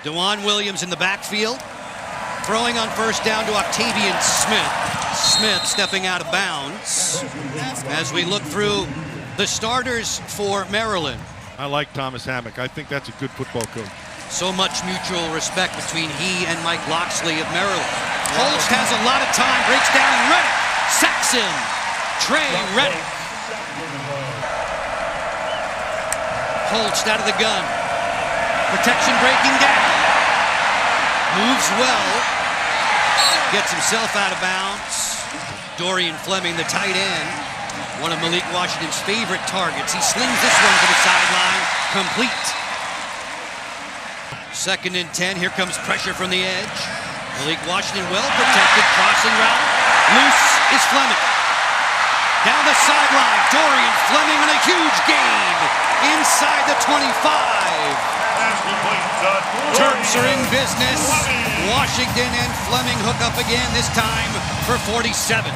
DeJuan Williams in the backfield. Throwing on first down to Octavian Smith. Smith stepping out of bounds as we look through the starters for Maryland. I like Thomas Hammock. I think that's a good football coach. So much mutual respect between he and Mike Locksley of Maryland. Holst has a lot of time, breaks down Reddick, sacks him. Trey Reddick. Holst out of the gun. Protection breaking down. Moves well. Gets himself out of bounds. Dorian Fleming, the tight end. One of Malik Washington's favorite targets. He slings this one to the sideline. Complete. 2nd and 10. Here comes pressure from the edge. Malik Washington well protected. Crossing route. Loose is Fleming. Down the sideline. Dorian Fleming on a huge gain. Inside the 25. Terps are in business. Washington and Fleming hook up again, this time for 47.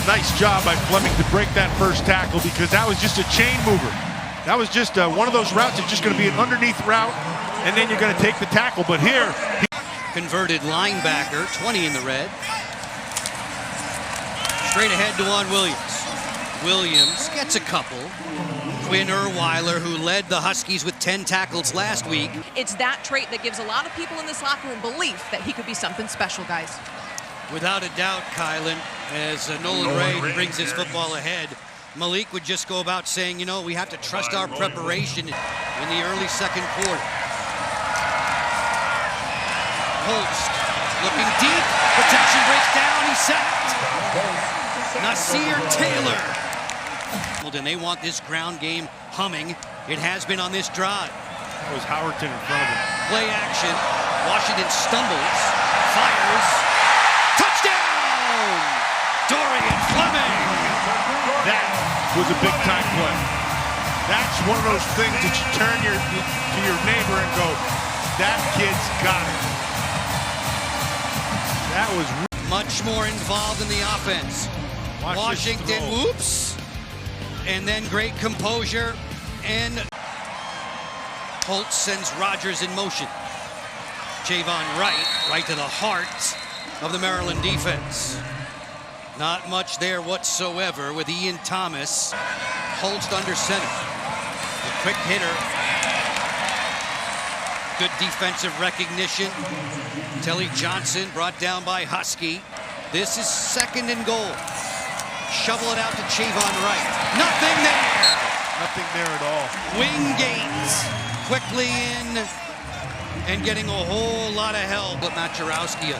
Nice job by Fleming to break that first tackle, because that was just a chain mover. That was just one of those routes that's just going to be an underneath route, and then you're going to take the tackle. But here, converted linebacker, 20 in the red. Straight ahead, DeJuan Williams. Williams gets a couple. Quinn Erweiler, who led the Huskies with 10 tackles last week. It's that trait that gives a lot of people in this locker room belief that he could be something special, guys. Without a doubt, Kylan, as Nolan Ray brings his football ahead, Malik would just go about saying, you know, we have to trust our preparation in the early second quarter. Holst looking deep, protection breaks down, he's sacked. Nasir Taylor. They want this ground game humming. It has been on this drive. that was Howerton in front of him. Play action. Washington stumbles, fires. Touchdown! Dorian Fleming. That was a big time play. That's one of those things that you turn to your neighbor and go, that kid's got it. That was much more involved in the offense. Washington, whoops. And then great composure. And Holtz sends Rodgers in motion. Javon right to the heart of the Maryland defense. Not much there whatsoever with Ian Thomas. Holtz under center. A quick hitter. Good defensive recognition. Telly Johnson brought down by Husky. This is 2nd and goal. Shovel it out to Javon Wright. Nothing there. nothing there at all. Wingate quickly in and getting a whole lot of help. But Maturowski, a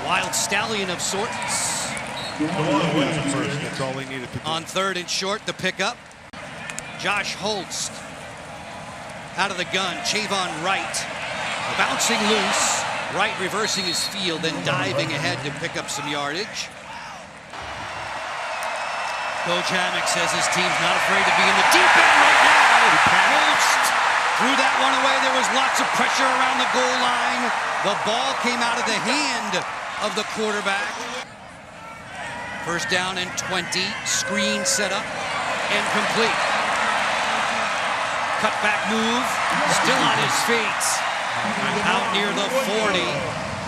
wild stallion of sorts. That's all he needed to do. On 3rd and short, the pickup. Josh Holtz out of the gun. Javon Wright bouncing loose. Wright reversing his field, then diving ahead to pick up some yardage. Coach Hammock says his team's not afraid to be in the deep end right now. Holtz threw that one away. There was lots of pressure around the goal line. The ball came out of the hand of the quarterback. 1st down and 20. Screen set up and complete. Cutback move. Still on his feet. Out near the 40.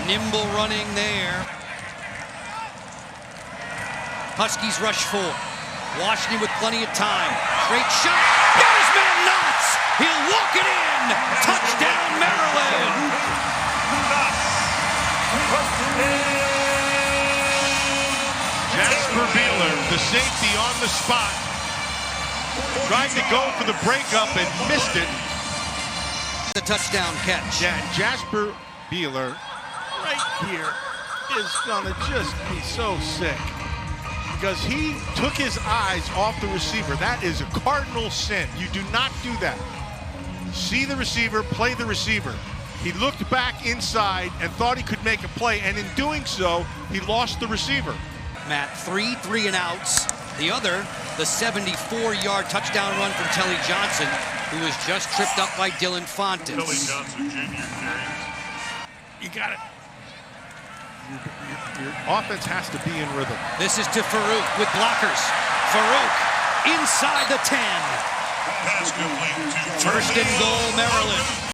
Nimble running there. Huskies rush 4. Washington with plenty of time. Straight shot. There's man Knotts. He'll walk it in. Touchdown, Maryland. Jasper Beeler, the safety on the spot. Tried to go for the breakup and missed it. The touchdown catch. Yeah, Jasper Beeler right here is gonna just be so sick, because he took his eyes off the receiver. That is a cardinal sin. You do not do that. See the receiver, play the receiver. He looked back inside and thought he could make a play, and in doing so, he lost the receiver. Matt, 3 and outs. The other, the 74-yard touchdown run from Telly Johnson, who was just tripped up by Dylan Fontes. Telly Johnson Jr. You got it. Your offense has to be in rhythm. This is to Farouk with blockers. Farouk inside the 10. 1st and goal, Maryland.